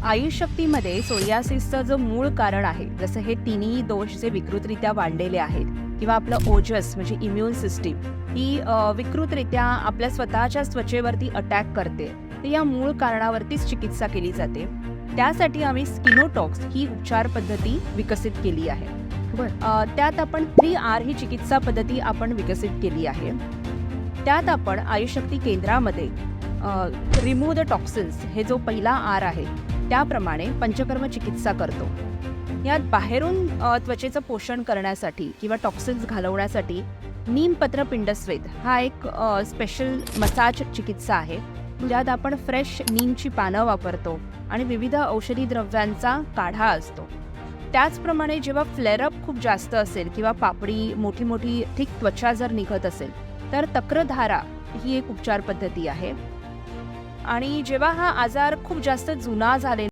आयुष शक्तीमध्ये सोरियासिसचं जो मूळ कारण आहे, जसं हे तिन्ही दोष जे विकृतरित्या वाढलेले आहेत किंवा आपलं ओजस म्हणजे इम्युन सिस्टीम ही विकृतरित्या आपल्या स्वतःच्या त्वचेवरती अटॅक करते, तर या मूळ कारणावरतीच चिकित्सा केली जाते. त्यासाठी आम्ही स्किनोटॉक्स ही उपचार पद्धती विकसित केली आहे. त्यात आपण 3R ही चिकित्सा पद्धती आपण विकसित केली आहे. त्यात आपण आयुष शक्ती केंद्रामध्ये रिमूव्ह द टॉक्सिन्स हे जो पहिला आर आहे त्याप्रमाणे पंचकर्म चिकित्सा करतो. यात बाहेरून त्वचेचं पोषण करण्यासाठी किंवा टॉक्सिन्स घालवण्यासाठी नीमपत्र पिंडस्वेद हा एक स्पेशल मसाज चिकित्सा आहे. ज्यात आपण फ्रेश नीमची पानं वापरतो आणि विविध औषधी द्रव्यांचा काढा असतो. त्याचप्रमाणे जेव्हा फ्लेअरअप खूप जास्त असेल किंवा पापडी मोठी मोठी थिक त्वचा जर निघत असेल तर तक्रधारा ही एक उपचार पद्धती आहे. आणि जेव्हा हा आजार खूप जास्त जुना झालेला